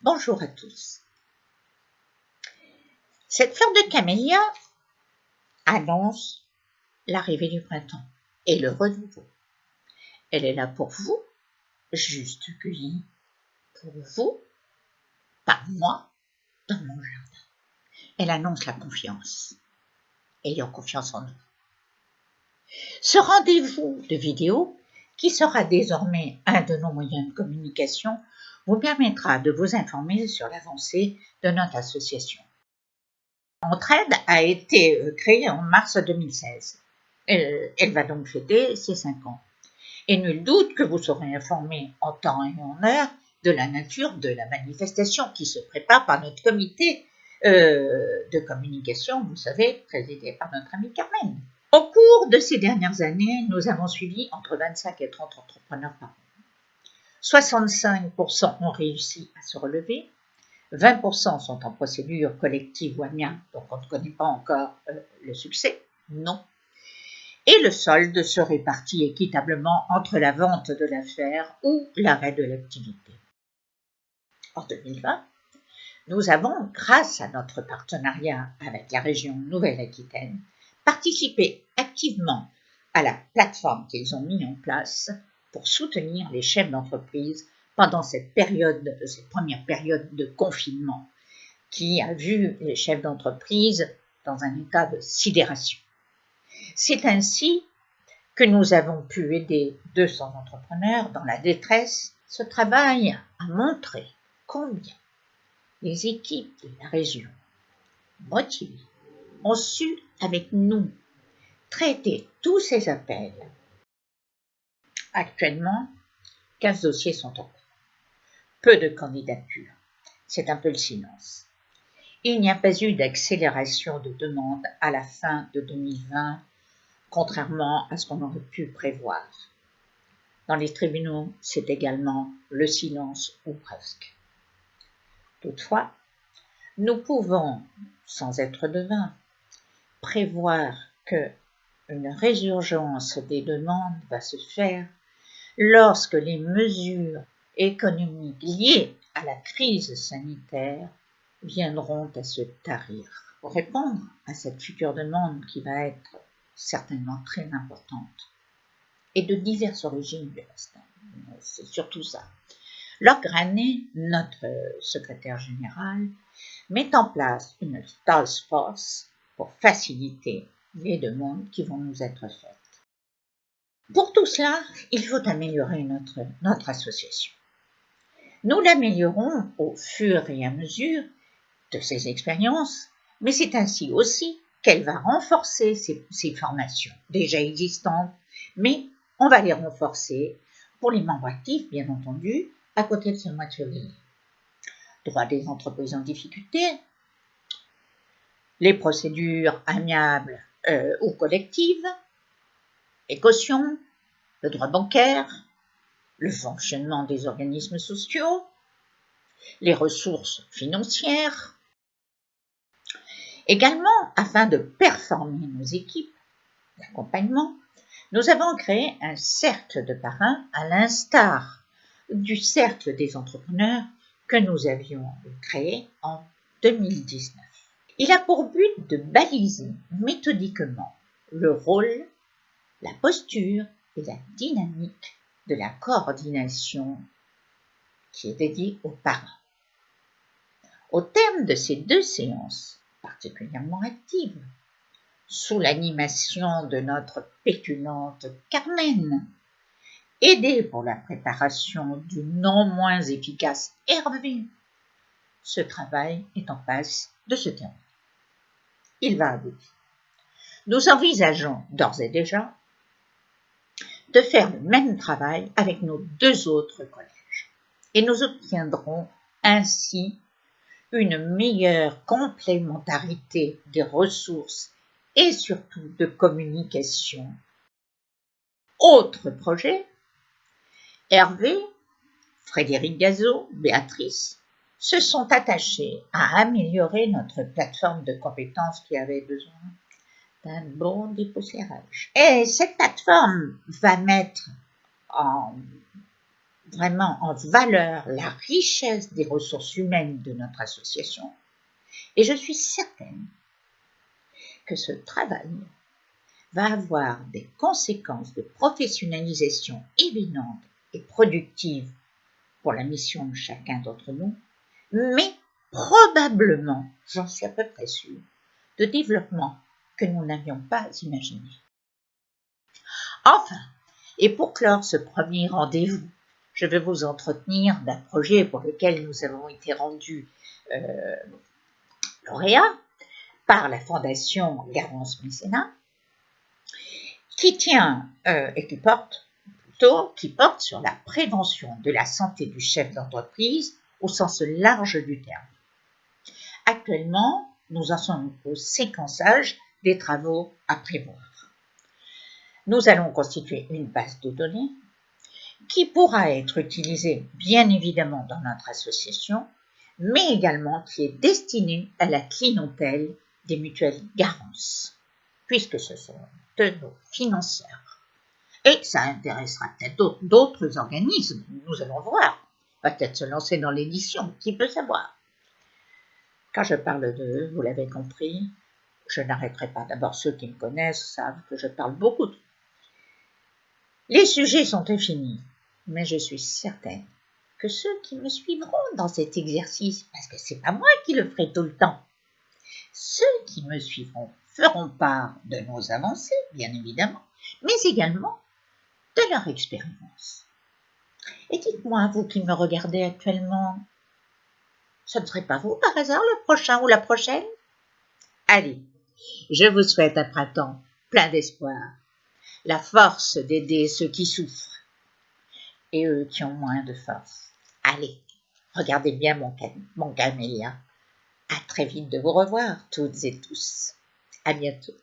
Bonjour à tous. Cette fleur de camélia annonce l'arrivée du printemps et le renouveau. Elle est là pour vous, juste cueillie pour vous, par moi, dans mon jardin. Elle annonce la confiance. Ayons confiance en nous. Ce rendez-vous de vidéo, qui sera désormais un de nos moyens de communication, vous permettra de vous informer sur l'avancée de notre association. Entraide a été créée en mars 2016. Elle va donc fêter ses 5 ans. Et nul doute que vous serez informés en temps et en heure de la nature de la manifestation qui se prépare par notre comité de communication, vous savez, présidé par notre amie Carmen. Au cours de ces dernières années, nous avons suivi entre 25 et 30 entrepreneurs par an. 65% ont réussi à se relever, 20% sont en procédure collective ou amiable, donc on ne connaît pas encore le succès, non. Et le solde se répartit équitablement entre la vente de l'affaire ou l'arrêt de l'activité. En 2020, nous avons, grâce à notre partenariat avec la région Nouvelle-Aquitaine, participé activement à la plateforme qu'ils ont mise en place pour soutenir les chefs d'entreprise pendant cette première période de confinement qui a vu les chefs d'entreprise dans un état de sidération. C'est ainsi que nous avons pu aider 200 entrepreneurs dans la détresse. Ce travail a montré combien les équipes de la région, motivées, ont su, avec nous, traiter tous ces appels. Actuellement, 15 dossiers sont en cours. Peu de candidatures. C'est un peu le silence. Il n'y a pas eu d'accélération de demande à la fin de 2020, contrairement à ce qu'on aurait pu prévoir. Dans les tribunaux, c'est également le silence ou presque. Toutefois, nous pouvons, sans être devins, prévoir qu'une résurgence des demandes va se faire lorsque les mesures économiques liées à la crise sanitaire viendront à se tarir. Pour répondre à cette future demande qui va être certainement très importante et de diverses origines du reste, c'est surtout ça. Laure Granet, notre secrétaire général, met en place une task force pour faciliter les demandes qui vont nous être faites. Pour tout cela, il faut améliorer notre association. Nous l'améliorons au fur et à mesure de ses expériences, mais c'est ainsi aussi qu'elle va renforcer ses formations déjà existantes, mais on va les renforcer pour les membres actifs, bien entendu, à côté de ce mois de février. Droit des entreprises en difficulté, les procédures amiables ou collectives, les cautions, le droit bancaire, le fonctionnement des organismes sociaux, les ressources financières. Également, afin de performer nos équipes d'accompagnement, nous avons créé un cercle de parrains à l'instar du cercle des entrepreneurs que nous avions créé en 2019. Il a pour but de baliser méthodiquement le rôle, la posture et la dynamique de la coordination qui est dédiée aux parrains. Au terme de ces 2 séances particulièrement actives, sous l'animation de notre pétulante Carmen, aidée pour la préparation du non moins efficace Hervé, ce travail est en passe de se terminer. Il va aboutir. Nous envisageons d'ores et déjà de faire le même travail avec nos 2 autres collèges et nous obtiendrons ainsi une meilleure complémentarité des ressources et surtout de communication. Autre projet, Hervé, Frédéric Gazot, Béatrice se sont attachés à améliorer notre plateforme de compétences qui avait besoin d'un bon dépoussiérage. Et cette plateforme va mettre en vraiment en valeur la richesse des ressources humaines de notre association et je suis certaine que ce travail va avoir des conséquences de professionnalisation évidentes et productives pour la mission de chacun d'entre nous, mais probablement, j'en suis à peu près sûre, de développement que nous n'avions pas imaginé. Enfin, et pour clore ce premier rendez-vous, je vais vous entretenir d'un projet pour lequel nous avons été rendus lauréats par la Fondation Garance Mécénat, qui tient et qui porte sur la prévention de la santé du chef d'entreprise au sens large du terme. Actuellement, nous en sommes au séquençage des travaux à prévoir. Nous allons constituer une base de données qui pourra être utilisée bien évidemment dans notre association, mais également qui est destinée à la clientèle des mutuelles Garance, puisque ce sont de nos financeurs. Et ça intéressera peut-être d'autres organismes, nous allons voir. Peut-être se lancer dans l'édition, qui peut savoir. Quand je parle d'eux, vous l'avez compris, je n'arrêterai pas. D'abord, ceux qui me connaissent savent que je parle beaucoup d'eux. Les sujets sont définis, mais je suis certaine que ceux qui me suivront dans cet exercice, parce que c'est pas moi qui le ferai tout le temps, ceux qui me suivront feront part de nos avancées, bien évidemment, mais également de leur expérience. Et dites-moi, vous qui me regardez actuellement, ce ne serait pas vous par hasard le prochain ou la prochaine? Allez, je vous souhaite un printemps plein d'espoir, la force d'aider ceux qui souffrent et eux qui ont moins de force. Allez, regardez bien mon camélia. À très vite de vous revoir, toutes et tous. À bientôt.